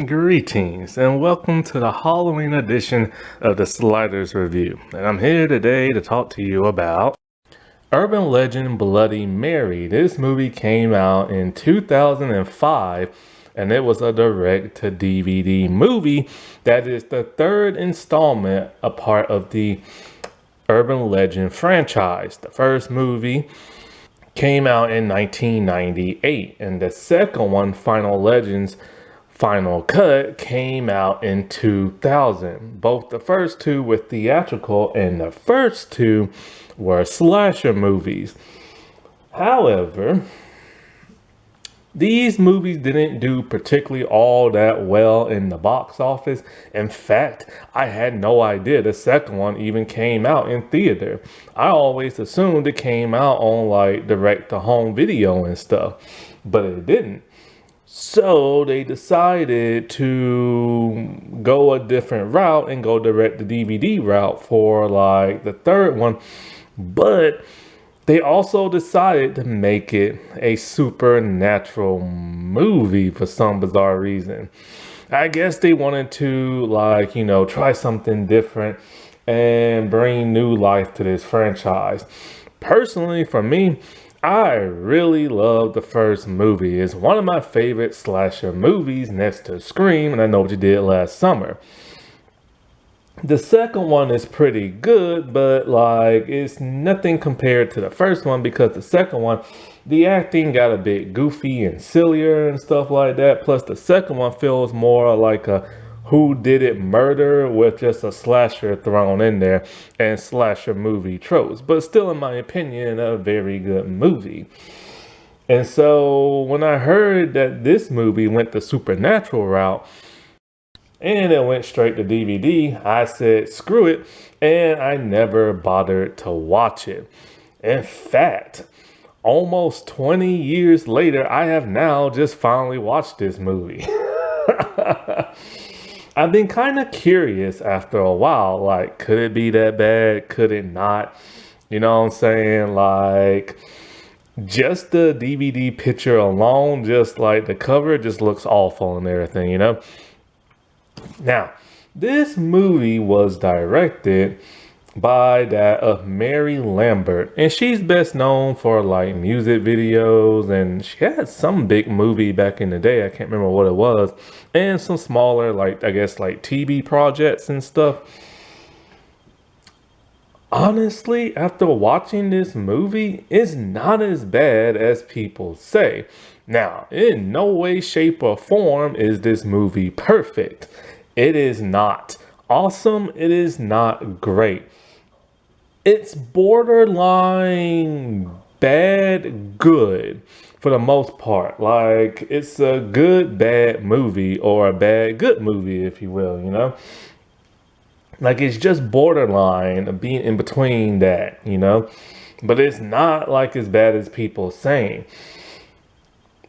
Greetings and welcome to the Halloween edition of the Sliders Review. And I'm here today to talk to you about Urban Legend Bloody Mary. This movie came out in 2005 and it was a direct-to-DVD movie that is the third installment, a part of the Urban Legend franchise. The first movie came out in 1998 and the second one, Final Legends Final Cut, came out in 2000. Both the first two were theatrical and the first two were slasher movies. However, these movies didn't do particularly all that well in the box office. In fact, I had no idea the second one even came out in theater. I always assumed it came out on like direct to home video and stuff, but it didn't. So they decided to go a different route and go direct to DVD route for like the third one. But they also decided to make it a supernatural movie for some bizarre reason. I guess they wanted to try something different and bring new life to this franchise. Personally, for me, I really love the first movie. It's one of my favorite slasher movies next to Scream, and I Know What You Did Last Summer. The second one is pretty good, but it's nothing compared to the first one because the second one, the acting got a bit goofy and sillier and stuff like that. Plus the second one feels more like a whodunit murder with just a slasher thrown in there and slasher movie tropes, but still, in my opinion, a very good movie. And so when I heard that this movie went the supernatural route and it went straight to DVD, I said screw it, and I never bothered to watch it. In fact, almost 20 years later, I have now just finally watched this movie. I've been kind of curious after a while, could it be that bad? Could it not? You know what I'm saying? Just the DVD picture alone, just like the cover, just looks awful and everything, you know? Now, this movie was directed by that of Mary Lambert, and she's best known for music videos, and she had some big movie back in the day, I can't remember what it was, and some smaller TV projects and stuff. Honestly, after watching this movie, it's not as bad as people say. Now, in no way, shape, or form is this movie perfect. It is not awesome. It is not great. It's borderline bad good for the most part. It's a good bad movie or a bad good movie, if you will, you know? It's just borderline being in between that, you know? But it's not as bad as people saying.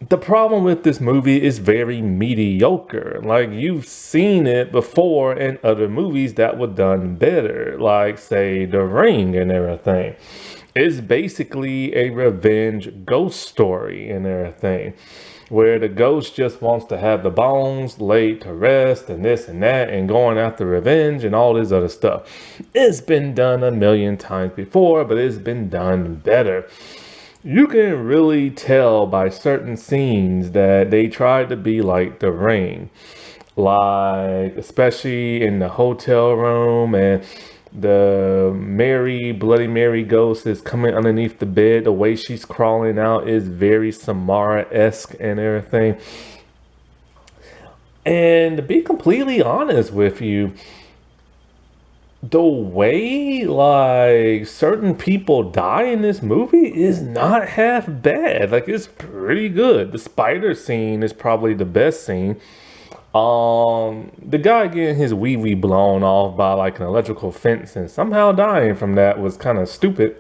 The problem with this movie is very mediocre. You've seen it before in other movies that were done better, say The Ring and everything. It's basically a revenge ghost story and everything, where the ghost just wants to have the bones laid to rest and this and that and going after revenge and all this other stuff. It's been done a million times before, but it's been done better. You can really tell by certain scenes that they tried to be like The Ring, especially in the hotel room, and the Bloody Mary ghost is coming underneath the bed. The way she's crawling out is very Samara-esque and everything. And to be completely honest with you, the way certain people die in this movie is not half bad. It's pretty good. The spider scene is probably the best scene. The guy getting his wee blown off by an electrical fence and somehow dying from that was kind of stupid.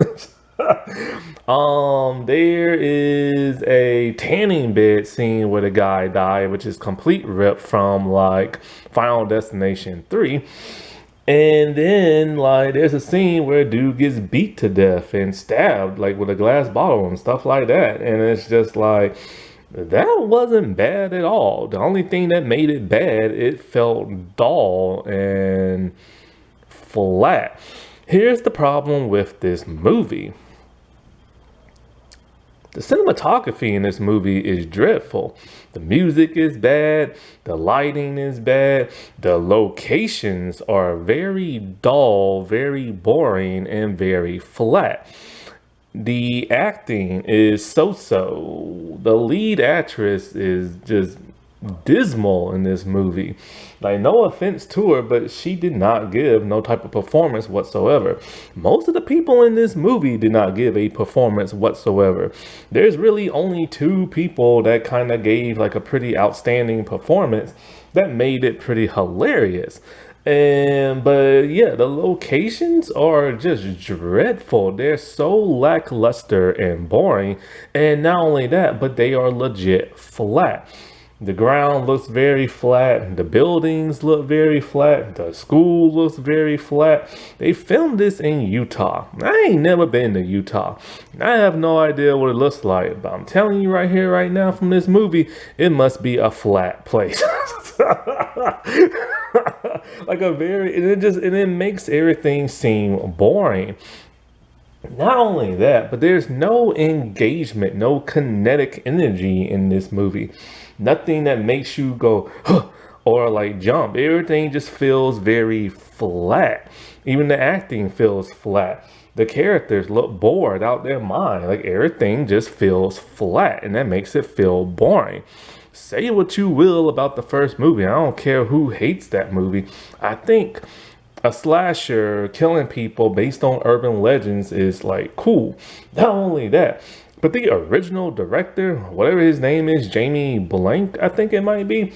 There is a tanning bed scene where the guy died, which is complete rip from Final Destination 3. And then, there's a scene where a dude gets beat to death and stabbed, with a glass bottle and stuff like that. And it's just That wasn't bad at all. The only thing that made it bad, it felt dull and flat. Here's the problem with this movie. The cinematography in this movie is dreadful. The music is bad, the lighting is bad, the locations are very dull, very boring, and very flat. The acting is so-so. The lead actress is just dismal in this movie. Like, no offense to her, but she did not give no type of performance whatsoever. Most of the people in this movie did not give a performance whatsoever. There's really only two people that kind of gave like a pretty outstanding performance that made it pretty hilarious. But yeah, the locations are just dreadful. They're so lackluster and boring. And not only that, but they are legit flat. The ground looks very flat. The buildings look very flat. The school looks very flat. They filmed this in Utah. I ain't never been to Utah. I have no idea what it looks like, but I'm telling you right here, right now from this movie, it must be a flat place. Like a very, and it makes everything seem boring. Not only that, but there's no engagement, no kinetic energy in this movie. Nothing that makes you go, huh, or like jump. Everything just feels very flat. Even the acting feels flat. The characters look bored out their mind. Like everything just feels flat, and that makes it feel boring. Say what you will about the first movie. I don't care who hates that movie. I think a slasher killing people based on urban legends is like cool. Not only that, but the original director, whatever his name is, Jamie Blank, I think it might be,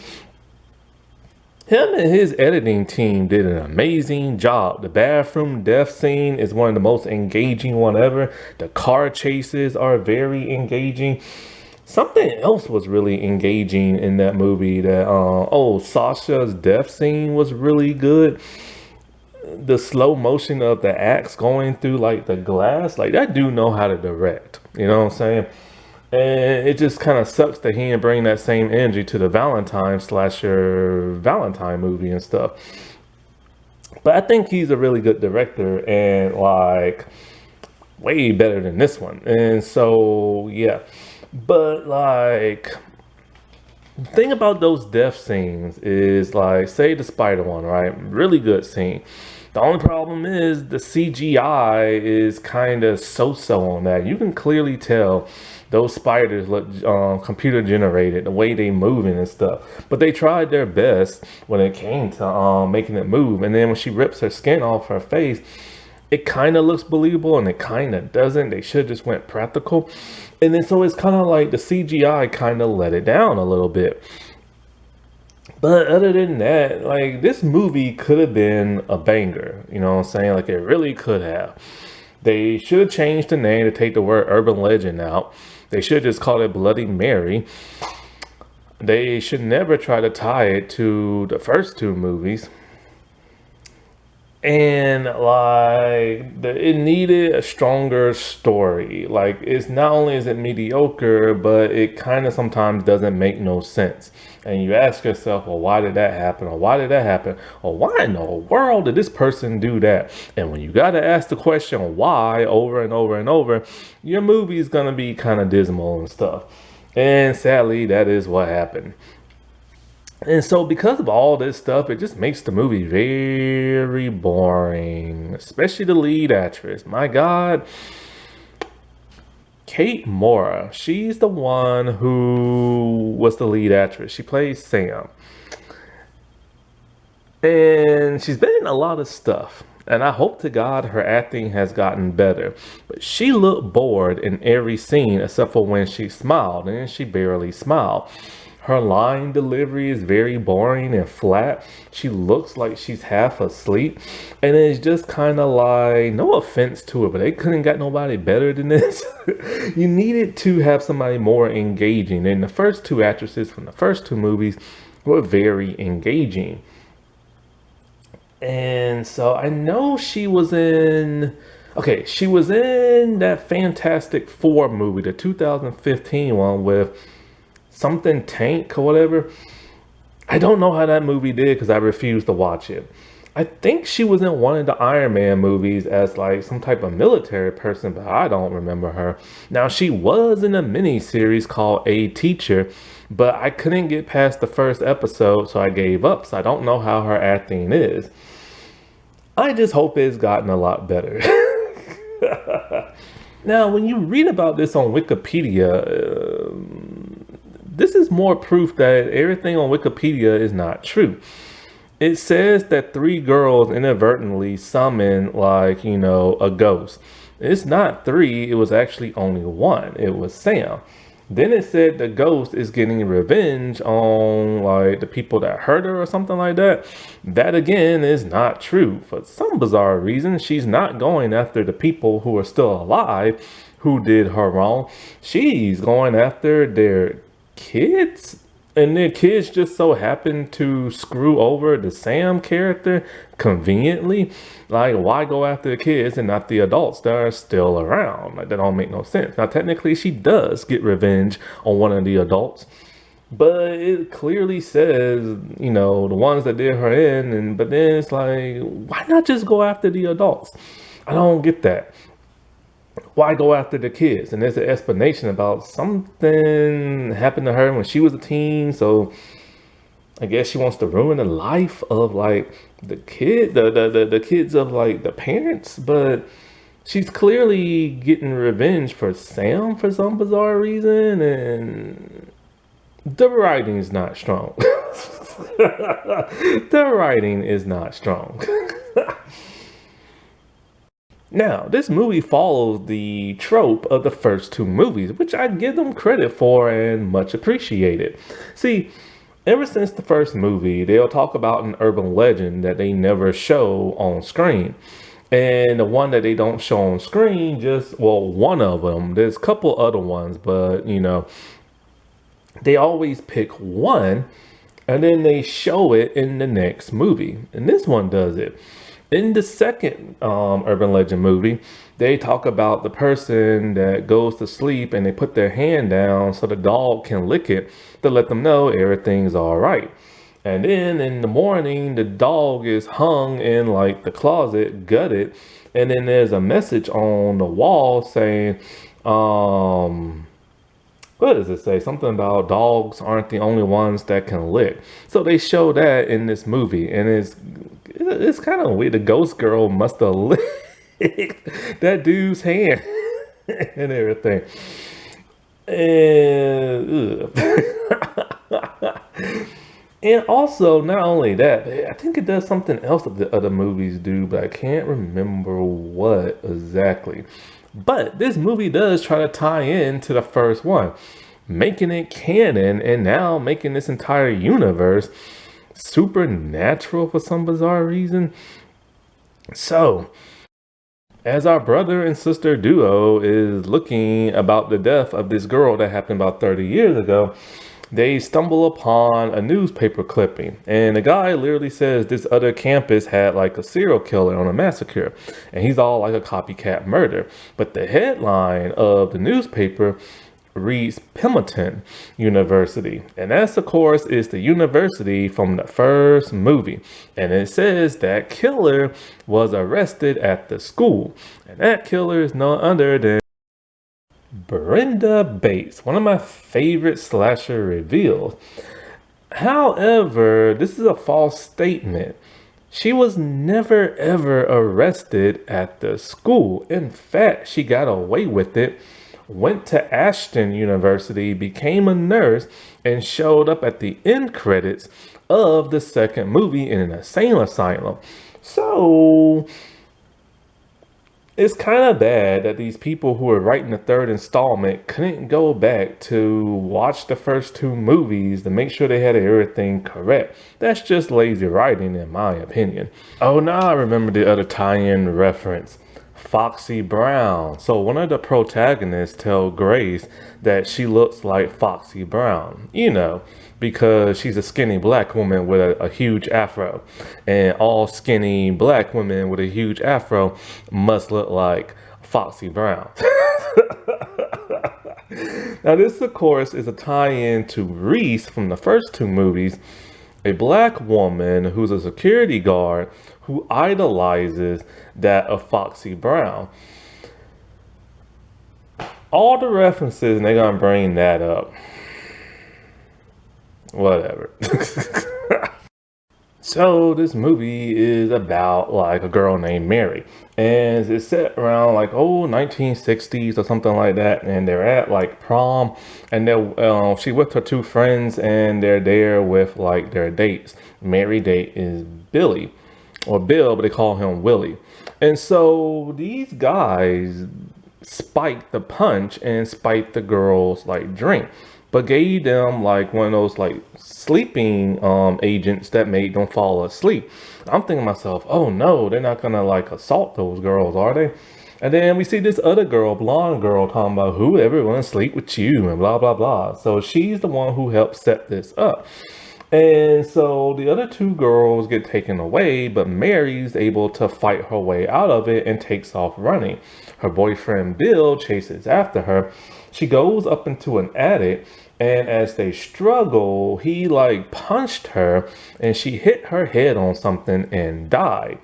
him and his editing team did an amazing job. The bathroom death scene is one of the most engaging one ever. The car chases are very engaging. Something else was really engaging in that movie. That Sasha's death scene was really good. The slow motion of the axe going through like the glass, like that dude know how to direct. You know what I'm saying? And it just kind of sucks that he didn't bring that same energy to the Valentine slasher Valentine movie and stuff. But I think he's a really good director and like way better than this one. And so yeah. But like the thing about those death scenes is like, say the spider one, right? Really good scene. The only problem is the CGI is kind of so-so on that. You can clearly tell those spiders look computer generated, the way they moving and stuff. But they tried their best when it came to making it move. And then when she rips her skin off her face, it kind of looks believable and it kind of doesn't. They should just went practical. And then so it's kind of like the CGI kind of let it down a little bit. But other than that, like this movie could have been a banger. You know what I'm saying? Like it really could have. They should have changed the name to take the word urban legend out. They should just call it Bloody Mary. They should never try to tie it to the first two movies. And like it needed a stronger story. Like it's not only is it mediocre, but it kind of sometimes doesn't make no sense. And you ask yourself, well, why did that happen? Or why did that happen? Or why in the world did this person do that? And when you gotta ask the question why over and over and over, your movie is gonna be kind of dismal and stuff. And sadly, that is what happened. And so because of all this stuff, it just makes the movie very boring, especially the lead actress. My God, Kate Mora, she's the one who was the lead actress. She plays Sam. And she's been in a lot of stuff. And I hope to God her acting has gotten better. But she looked bored in every scene except for when she smiled, and she barely smiled. Her line delivery is very boring and flat. She looks like she's half asleep. And it's just kind of like, no offense to her, but they couldn't got nobody better than this. You needed to have somebody more engaging. And the first two actresses from the first two movies were very engaging. And so I know she was in, okay, she was in that Fantastic Four movie, the 2015 one with something Tank or whatever. I don't know how that movie did because I refused to watch it. I think she was in one of the Iron Man movies as like some type of military person, but I don't remember her. Now she was in a mini series called A Teacher, but I couldn't get past the first episode, so I gave up. So I don't know how her acting is. I just hope it's gotten a lot better. Now, when you read about this on Wikipedia, this is more proof that everything on Wikipedia is not true. It says that three girls inadvertently summoned, like, a ghost. It's not three, it was actually only one. It was Sam. Then it said the ghost is getting revenge on, like, the people that hurt her or something like that. That, again, is not true. For some bizarre reason, she's not going after the people who are still alive who did her wrong. She's going after their kids, and their kids just so happen to screw over the Sam character conveniently. Like, why go after the kids and not the adults that are still around? Like, that don't make no sense. Now, technically, she does get revenge on one of the adults, but it clearly says, the ones that did her in, but then it's like, why not just go after the adults? I don't get that. Why go after the kids? And there's an explanation about something happened to her when she was a teen. So I guess she wants to ruin the life of like the kids of like the parents. But she's clearly getting revenge for Sam for some bizarre reason. And the writing is not strong. The writing is not strong. Now, this movie follows the trope of the first two movies, which I give them credit for and much appreciated. See, ever since the first movie, they'll talk about an urban legend that they never show on screen. And the one that they don't show on screen, one of them, there's a couple other ones, but, they always pick one and then they show it in the next movie. And this one does it. In the second urban legend movie, they talk about the person that goes to sleep and they put their hand down so the dog can lick it to let them know everything's all right. And then in the morning, the dog is hung in like the closet, gutted. And then there's a message on the wall saying, what does it say? Something about dogs aren't the only ones that can lick. So they show that in this movie, and it's kind of weird. The ghost girl must have licked that dude's hand and everything. And and also, not only that, I think it does something else that the other movies do, but I can't remember what exactly. But this movie does try to tie in to the first one, making it canon and now making this entire universe supernatural for some bizarre reason. So, as our brother and sister duo is looking about the death of this girl that happened about 30 years ago, they stumble upon a newspaper clipping, and the guy literally says this other campus had like a serial killer on a massacre, and he's all like a copycat murder. But the headline of the newspaper reads Pendleton University, and that's of course is the university from the first movie, and it says that killer was arrested at the school, and that killer is none other than Brenda Bates, one of my favorite slasher reveals. However, this is a false statement. She was never ever arrested at the school. In fact, she got away with it, went to Ashton University, became a nurse, and showed up at the end credits of the second movie in an insane asylum. So it's kind of bad that these people who are writing the third installment couldn't go back to watch the first two movies to make sure they had everything correct. That's just lazy writing in my opinion. Oh, now I remember the other tie-in reference. Foxy Brown. So one of the protagonists tell Grace that she looks like Foxy Brown, because she's a skinny black woman with a huge afro, and all skinny black women with a huge afro must look like Foxy Brown. Now, this, of course, is a tie-in to Reese from the first two movies, a black woman who's a security guard who idolizes that of Foxy Brown. All the references, and they're gonna bring that up. Whatever. So this movie is about like a girl named Mary, and it's set around like 1960s or something like that, and they're at like prom, and she with her two friends, and they're there with like their dates. Mary date is Billy, or Bill, but they call him Willie, and so these guys spiked the punch and spiked the girls like drink, but gave them like one of those like sleeping agents that made them fall asleep. I'm thinking to myself, oh no, they're not gonna like assault those girls, are they? And then we see this other girl, blonde girl, talking about who ever want to sleep with you and blah blah blah. So she's the one who helped set this up. And so the other two girls get taken away, but Mary's able to fight her way out of it and takes off running. Her boyfriend Bill chases after her. She goes up into an attic, and as they struggle, he like punched her and she hit her head on something and died.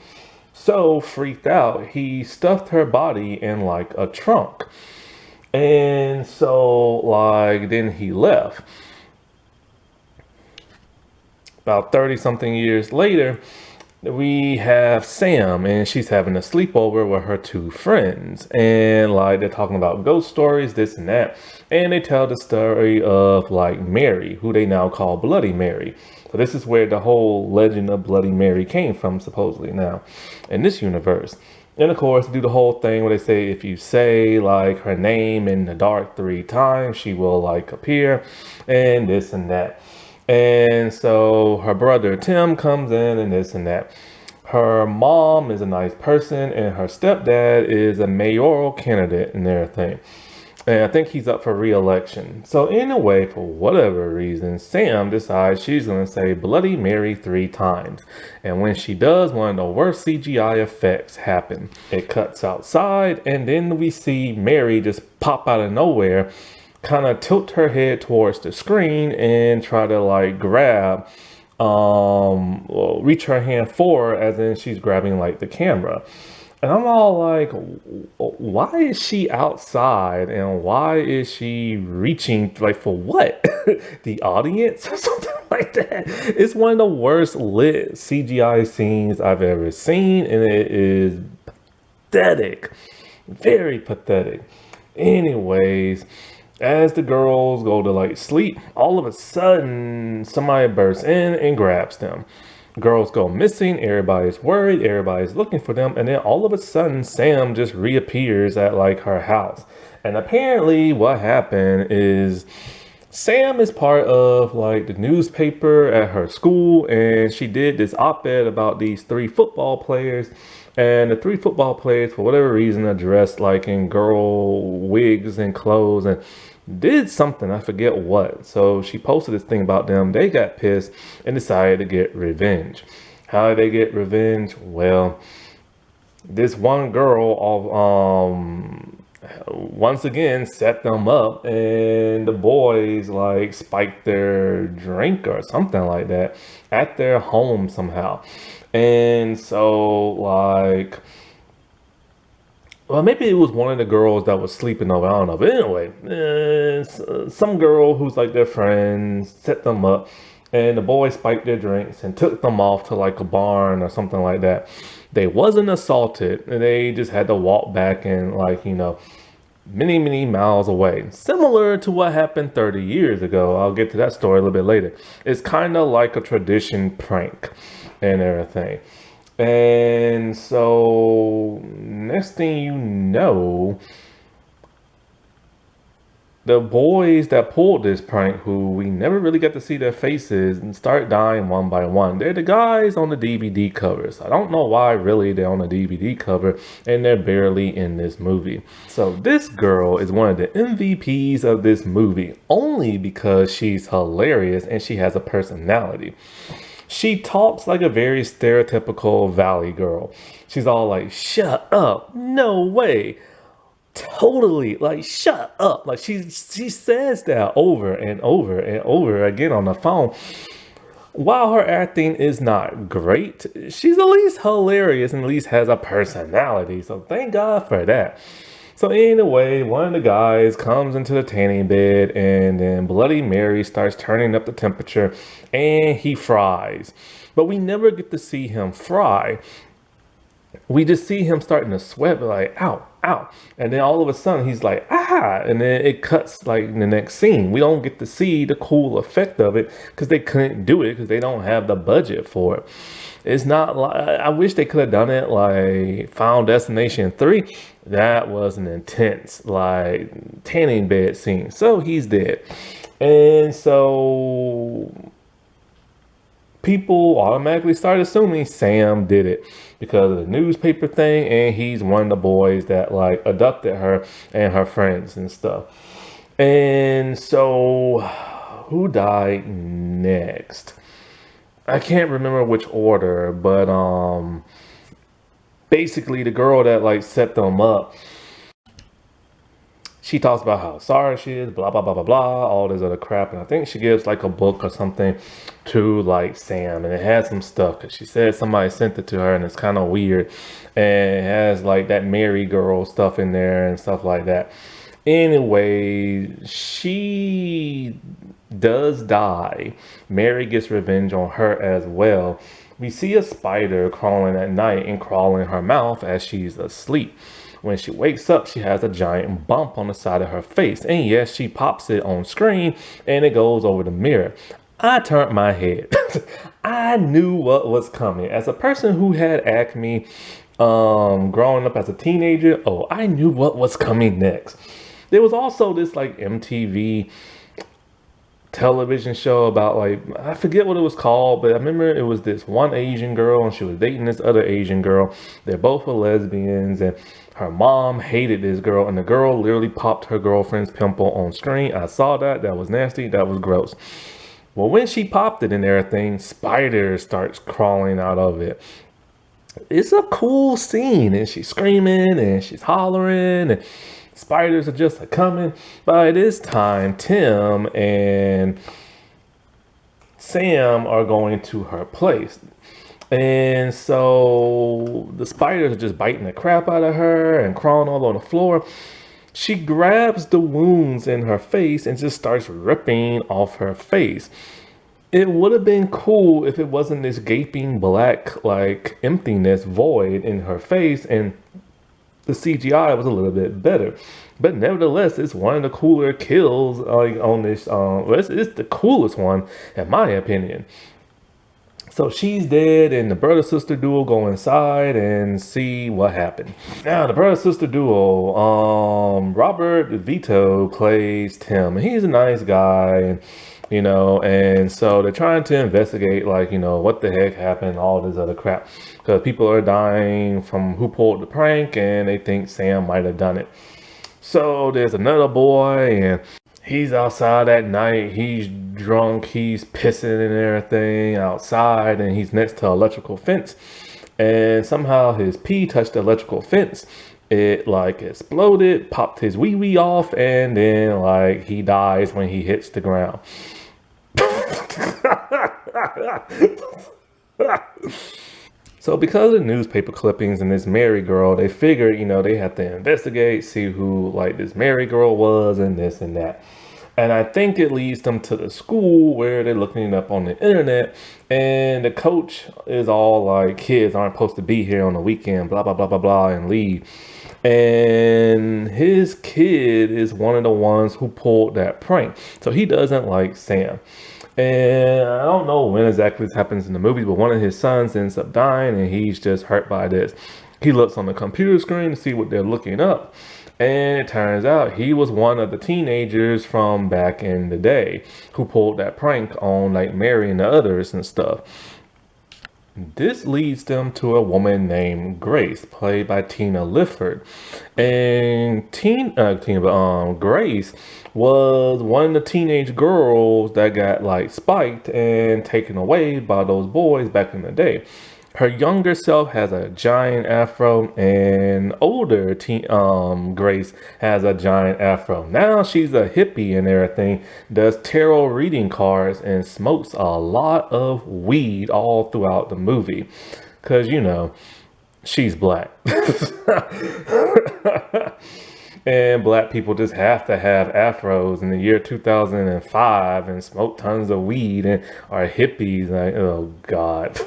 So freaked out, he stuffed her body in like a trunk. And so like then he left. About 30 something years later, we have Sam, and she's having a sleepover with her two friends, and like they're talking about ghost stories, this and that, and they tell the story of like Mary, who they now call Bloody Mary. So this is where the whole legend of Bloody Mary came from, supposedly now in this universe. And of course, do the whole thing where they say if you say like her name in the dark 3 times, she will like appear, and this and that. And so her brother Tim comes in and this and that. Her mom is a nice person, and her stepdad is a mayoral candidate and everything. And I think he's up for re-election. So in a way, for whatever reason, Sam decides she's going to say Bloody Mary 3 times. And when she does, one of the worst CGI effects happen. It cuts outside, and then we see Mary just pop out of nowhere, kind of tilt her head towards the screen and try to like grab reach her hand forward, as in she's grabbing like the camera. And I'm all like, why is she outside and why is she reaching like for what? The audience or something like that? It's one of the worst lit CGI scenes I've ever seen, and it is pathetic, very pathetic. Anyways, as the girls go to like sleep, all of a sudden somebody bursts in and grabs them. Girls go missing, everybody's worried, everybody's looking for them, and then all of a sudden Sam just reappears at like her house. And apparently what happened is Sam is part of like the newspaper at her school, and she did this op-ed about these 3 football players. And the 3 football players, for whatever reason, are dressed like in girl wigs and clothes and did something, I forget what. So she posted this thing about them. They got pissed and decided to get revenge. How did they get revenge? Well, this one girl once again set them up, and the boys like spiked their drink or something like that at their home somehow. And so like, well, maybe it was one of the girls that was sleeping over. I don't know. But anyway, some girl who's like their friends set them up, and the boys spiked their drinks and took them off to like a barn or something like that. They wasn't assaulted, and they just had to walk back and like, many, many miles away. Similar to what happened 30 years ago. I'll get to that story a little bit later. It's kind of like a tradition prank and everything. And so next thing you know, the boys that pulled this prank, who we never really get to see their faces, and start dying one by one. They're the guys on the DVD covers. I don't know why really they're on the DVD cover and they're barely in this movie. So this girl is one of the MVPs of this movie only because she's hilarious and she has a personality. She talks like a very stereotypical Valley girl. She's all like, shut up, no way. totally like shut up. Like she says that over and over and over again on the phone. While her acting is not great, she's at least hilarious and at least has a personality. So thank God for that. So anyway, one of the guys comes into the tanning bed and then Bloody Mary starts turning up the temperature and he fries. But we never get to see him fry. We just see him starting to sweat, like, ow, ow. And then all of a sudden he's like, ah, and then it cuts like in the next scene. We don't get to see the cool effect of it because they couldn't do it because they don't have the budget for it. It's not like, I wish they could have done it like Final Destination 3. That was an intense, like, tanning bed scene. So he's dead. And so people automatically start assuming Sam did it because of the newspaper thing, and he's one of the boys that like abducted her and her friends and stuff. And so who died next? I can't remember which order, but basically the girl that like set them up, she talks about how sorry she is, blah blah blah blah blah, all this other crap, and I think she gives like a book or something to like Sam, and it has some stuff because she said somebody sent it to her, and it's kind of weird, and it has like that Mary girl stuff in there and stuff like that. Anyway, she does die. Mary gets revenge on her as well. We see a spider crawling at night and crawling in her mouth as she's asleep. When she wakes up, she has a giant bump on the side of her face. And yes, she pops it on screen and it goes over the mirror. I turned my head. I knew what was coming. As a person who had acne growing up as a teenager, oh, I knew what was coming next. There was also this like MTV television show about like, I forget what it was called, but I remember it was this one Asian girl and she was dating this other Asian girl. They're both were lesbians and her mom hated this girl and the girl literally popped her girlfriend's pimple on screen. I saw that. That was nasty. That was gross. Well, when she popped it and everything, spider starts crawling out of it. It's a cool scene and she's screaming and she's hollering and spiders are just coming. By this time, Tim and Sam are going to her place. And so the spiders are just biting the crap out of her and crawling all on the floor. She grabs the wounds in her face and just starts ripping off her face. It would have been cool if it wasn't this gaping black, like, emptiness void in her face and the CGI was a little bit better. But nevertheless, it's one of the cooler kills like on this. It's the coolest one, in my opinion. So she's dead, and the brother-sister duo go inside and see what happened. Now, the brother-sister duo, Robert Vito plays Tim. He's a nice guy, and and so they're trying to investigate, like, what the heck happened, all this other crap. Because people are dying from who pulled the prank, and they think Sam might have done it. So there's another boy, and he's outside at night. He's drunk. He's pissing and everything outside, and he's next to an electrical fence. And somehow his pee touched the electrical fence. It like exploded, popped his wee-wee off, and then like he dies when he hits the ground. So because of the newspaper clippings and this Mary girl, they figured, they had to investigate, see who like this Mary girl was and this and that. And I think it leads them to the school where they're looking it up on the internet. And the coach is all like, kids aren't supposed to be here on the weekend, blah, blah, blah, blah, blah, and leave. And his kid is one of the ones who pulled that prank. So he doesn't like Sam. And I don't know when exactly this happens in the movie, but one of his sons ends up dying and he's just hurt by this. He looks on the computer screen to see what they're looking up. And it turns out he was one of the teenagers from back in the day who pulled that prank on like Mary and the others and stuff. This leads them to a woman named Grace, played by Tina Lifford. And Grace was one of the teenage girls that got like spiked and taken away by those boys back in the day. Her younger self has a giant afro, and older Grace has a giant afro. Now she's a hippie and everything, does tarot reading cards, and smokes a lot of weed all throughout the movie. Because, she's black. And black people just have to have afros in the year 2005 and smoke tons of weed and are hippies. Like, oh God.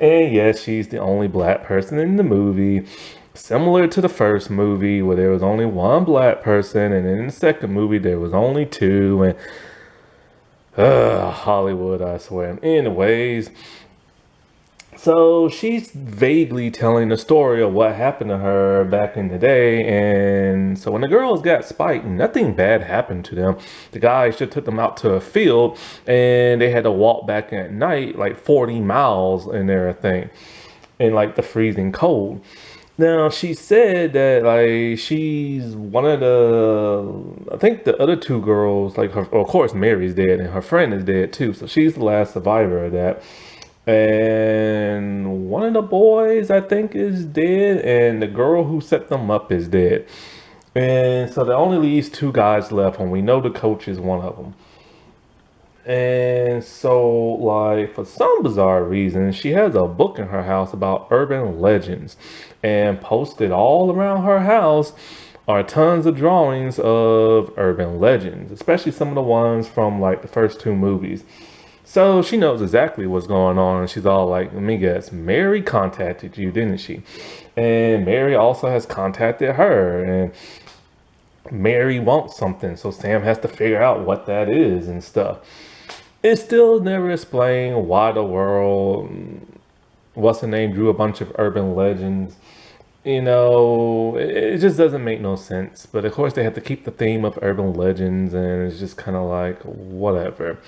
And yes, she's the only black person in the movie. Similar to the first movie where there was only one black person, and in the second movie there was only two. And Hollywood, I swear. Anyways, so she's vaguely telling the story of what happened to her back in the day. And so when the girls got spiked, nothing bad happened to them. The guys just took them out to a field and they had to walk back at night like 40 miles and everything in like the freezing cold. Now she said that like she's one of I think the other two girls, like her, of course Mary's dead and her friend is dead too. So she's the last survivor of that. And one of the boys, I think, is dead, and the girl who set them up is dead. And so there only leaves two guys left, and we know the coach is one of them. And so, like, for some bizarre reason, she has a book in her house about urban legends, and posted all around her house are tons of drawings of urban legends, especially some of the ones from like the first two movies. So she knows exactly what's going on. And she's all like, let me guess, Mary contacted you, didn't she? And Mary also has contacted her. And Mary wants something. So Sam has to figure out what that is and stuff. It's still never explained why the world, what's the name, drew a bunch of urban legends. It just doesn't make no sense. But of course they have to keep the theme of urban legends. And it's just kind of like, whatever.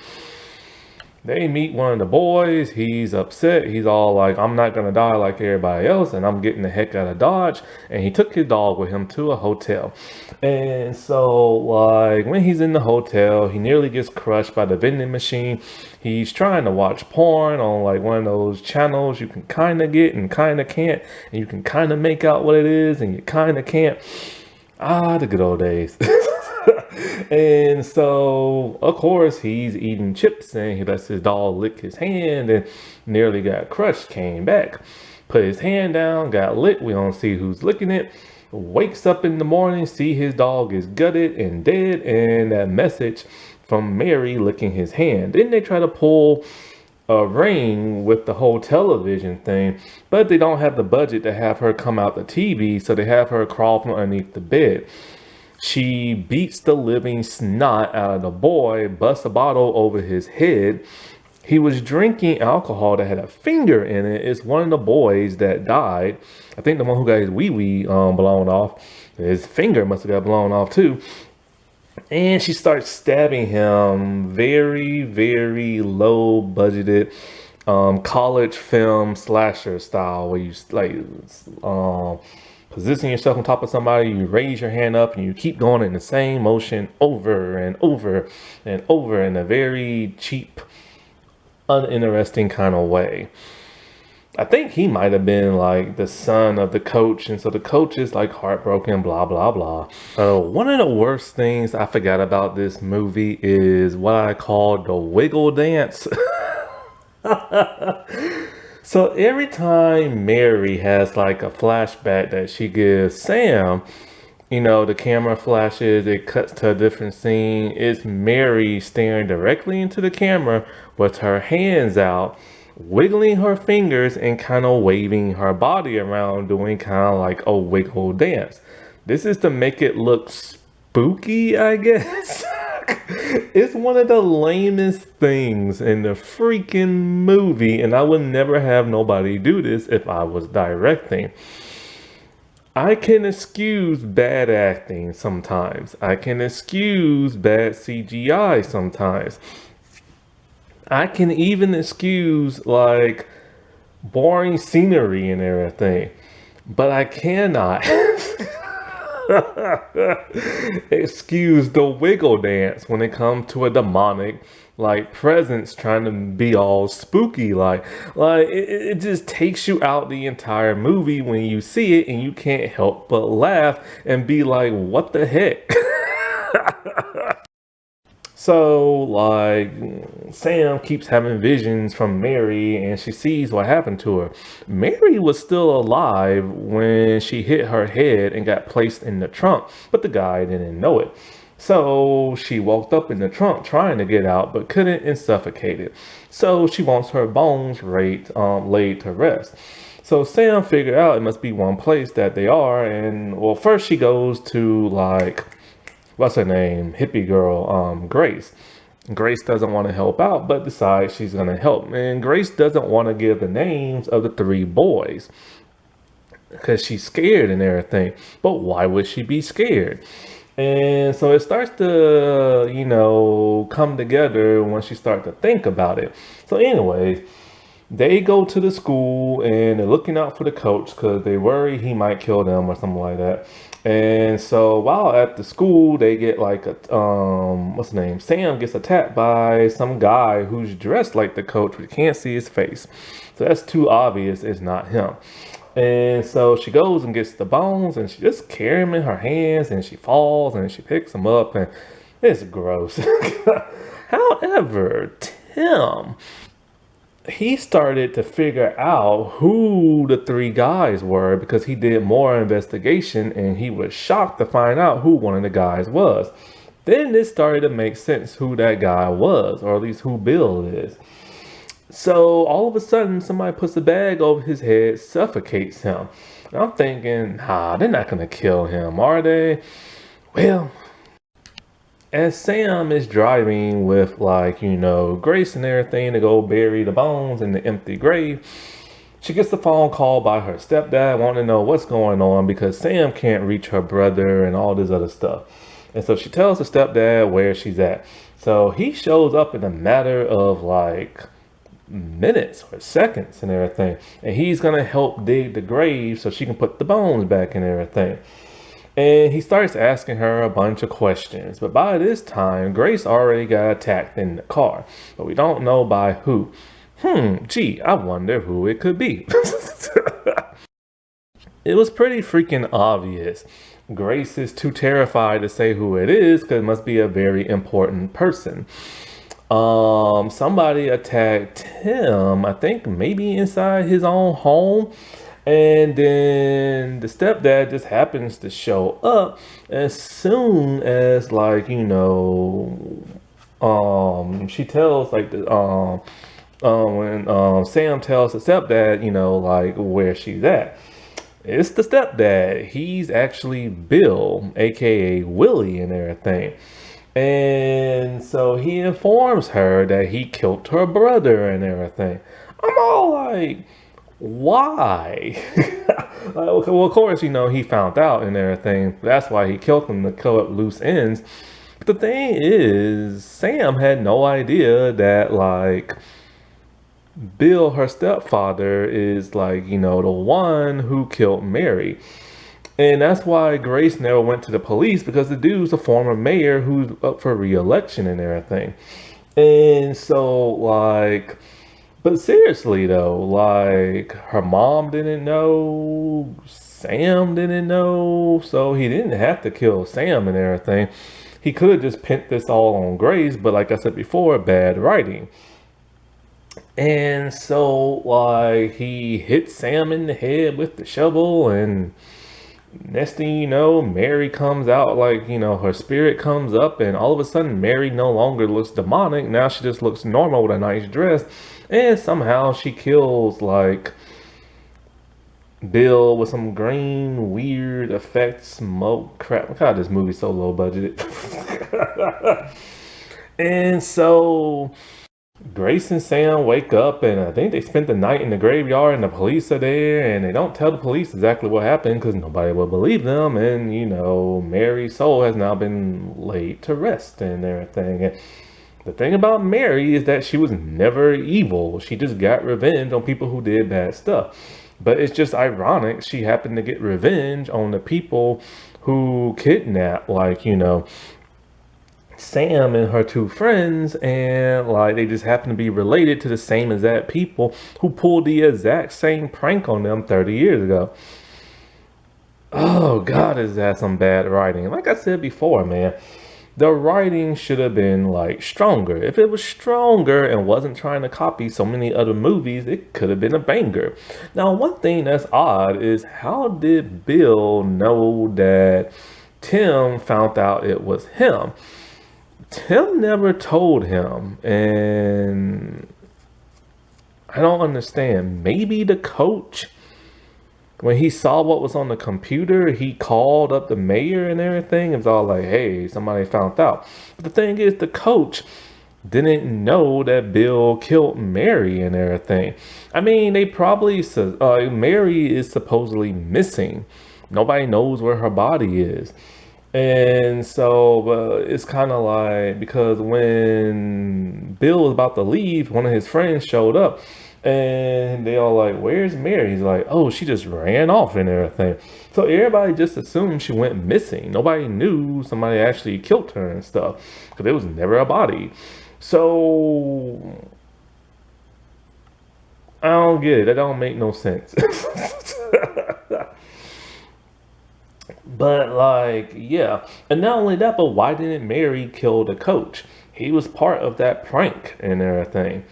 They meet one of the boys. He's upset. He's all like, I'm not going to die like everybody else, and I'm getting the heck out of Dodge. And he took his dog with him to a hotel. And so, like, when he's in the hotel, he nearly gets crushed by the vending machine. He's trying to watch porn on, like, one of those channels you can kind of get and kind of can't. And you can kind of make out what it is, and you kind of can't. The good old days. And so, of course, he's eating chips and he lets his dog lick his hand and nearly got crushed, came back, put his hand down, got licked. We don't see who's licking it. Wakes up in the morning, see his dog is gutted and dead, and that message from Mary licking his hand. Then they try to pull a ring with the whole television thing, but they don't have the budget to have her come out the TV, so they have her crawl from underneath the bed. She beats the living snot out of the boy, busts a bottle over his head. He was drinking alcohol that had a finger in it. It's one of the boys that died. I think the one who got his wee-wee blown off. His finger must have got blown off too. And she starts stabbing him. Very, very low budgeted college film slasher style, where you like position yourself on top of somebody, you raise your hand up and you keep going in the same motion over and over and over in a very cheap, uninteresting kind of way. I think he might have been like the son of the coach, and so the coach is like heartbroken, blah blah blah. One of the worst things I forgot about this movie is what I call the wiggle dance. So every time Mary has like a flashback that she gives Sam, the camera flashes, it cuts to a different scene. It's Mary staring directly into the camera with her hands out, wiggling her fingers and kind of waving her body around, doing kind of like a wiggle dance. This is to make it look spooky, I guess. It's one of the lamest things in the freaking movie, and I would never have nobody do this if I was directing. I can excuse bad acting sometimes. I can excuse bad CGI sometimes. I can even excuse like boring scenery and everything, but I cannot excuse the wiggle dance when it comes to a demonic like presents trying to be all spooky. Like it just takes you out the entire movie when you see it, and you can't help but laugh and be like, what the heck? So, like, Sam keeps having visions from Mary and she sees what happened to her. Mary was still alive when she hit her head and got placed in the trunk, but the guy didn't know it. So she walked up in the trunk trying to get out, but couldn't and suffocated. So she wants her bones laid to rest. So Sam figured out it must be one place that they are, and well, first she goes to like what's her name, hippie girl, Grace. Grace doesn't want to help out, but decides she's going to help. And Grace doesn't want to give the names of the three boys because she's scared and everything. But why would she be scared? And so it starts to, come together when she starts to think about it. So, anyways, they go to the school and they're looking out for the coach because they worry he might kill them or something like that. And so while at the school, they get like what's his name? Sam gets attacked by some guy who's dressed like the coach, but you can't see his face. So that's too obvious it's not him. And so she goes and gets the bones and she just carries them in her hands and she falls and she picks them up and it's gross. However, Tim, he started to figure out who the three guys were because he did more investigation and he was shocked to find out who one of the guys was. Then it started to make sense who that guy was, or at least who Bill is. So all of a sudden, somebody puts a bag over his head, suffocates him. And I'm thinking, they're not going to kill him, are they? Well, as Sam is driving with Grace and everything to go bury the bones in the empty grave, she gets a phone call by her stepdad wanting to know what's going on because Sam can't reach her brother and all this other stuff. And so she tells the stepdad where she's at. So he shows up in a matter of minutes or seconds and everything. And he's going to help dig the grave so she can put the bones back and everything. And he starts asking her a bunch of questions. But by this time, Grace already got attacked in the car. But we don't know by who. I wonder who it could be. It was pretty freaking obvious. Grace is too terrified to say who it is because it must be a very important person. Somebody attacked him, I think maybe inside his own home. And then the stepdad just happens to show up as soon as she tells when Sam tells the stepdad, where she's at. It's the stepdad. He's actually Bill, aka Willie and everything. And so he informs her that he killed her brother and everything. I'm all like, why? Well, of course, he found out and everything. That's why he killed him, to kill up loose ends. But the thing is, Sam had no idea that, Bill, her stepfather, is, the one who killed Mary. And that's why Grace never went to the police, because the dude's a former mayor who's up for re-election and everything. And so, but seriously though, her mom didn't know, Sam didn't know, so he didn't have to kill Sam and everything. He could have just pinned this all on Grace, but like I said before, bad writing. And so, he hit Sam in the head with the shovel, and next thing you know, Mary comes out, her spirit comes up, and all of a sudden, Mary no longer looks demonic. Now she just looks normal with a nice dress. And somehow she kills, Bill with some green, weird effects, smoke, crap. God, this movie's so low budgeted. And so Grace and Sam wake up, and I think they spent the night in the graveyard, and the police are there, and they don't tell the police exactly what happened because nobody will believe them. And, Mary's soul has now been laid to rest and everything. And the thing about Mary is that she was never evil. She just got revenge on people who did bad stuff. But it's just ironic she happened to get revenge on the people who kidnapped, Sam and her two friends, and like they just happen to be related to the same exact people who pulled the exact same prank on them 30 years ago. Oh God, is that some bad writing? Like I said before, man, the writing should have been like stronger. If it was stronger and wasn't trying to copy so many other movies, it could have been a banger. Now, one thing that's odd is how did Bill know that Tim found out it was him? Tim never told him, and I don't understand. Maybe the coach, when he saw what was on the computer, he called up the mayor and everything. It was all like, hey, somebody found out. But the thing is, the coach didn't know that Bill killed Mary and everything. I mean, they probably said Mary is supposedly missing. Nobody knows where her body is. And so it's kind of like because when Bill was about to leave, one of his friends showed up and they all like, "Where's Mary?" He's like, "Oh, she just ran off and everything." So everybody just assumed she went missing. Nobody knew somebody actually killed her and stuff because there was never a body. So I don't get it. That don't make no sense. But like, yeah. And not only that, but why didn't Mary kill the coach? He was part of that prank and everything.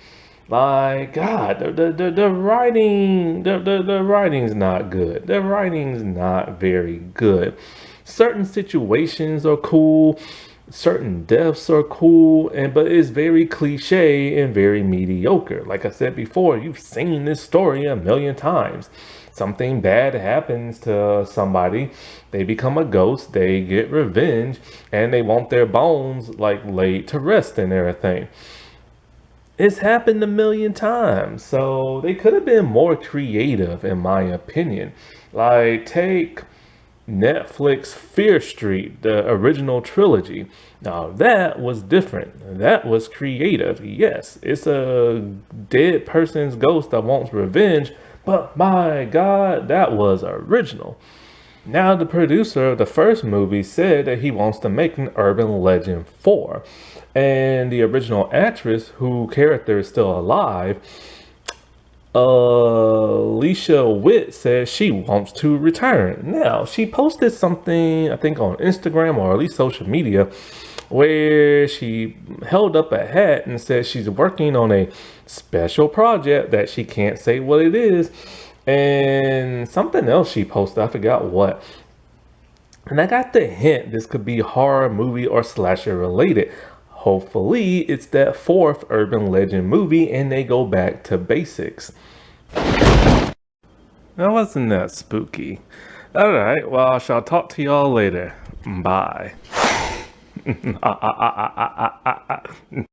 Like, God, the writing, the writing's not good. The writing's not very good. Certain situations are cool, certain deaths are cool, and but it's very cliche and very mediocre. Like I said before, you've seen this story a million times. Something bad happens to somebody, they become a ghost, they get revenge, and they want their bones like laid to rest and everything. It's happened a million times, so they could have been more creative, in my opinion. Like, take Netflix Fear Street, the original trilogy. Now, that was different. That was creative. Yes, it's a dead person's ghost that wants revenge, but my God, that was original. Now, the producer of the first movie said that he wants to make an Urban Legend 4. And the original actress, whose character is still alive, Alicia Witt, says she wants to return. Now, she posted something, I think on Instagram or at least social media, where she held up a hat and said she's working on a special project that she can't say what it is. And something else she posted, I forgot what. And I got the hint this could be horror movie or slasher related. Hopefully, it's that fourth urban legend movie and they go back to basics. Now, wasn't that spooky? Alright, well, I shall talk to y'all later. Bye.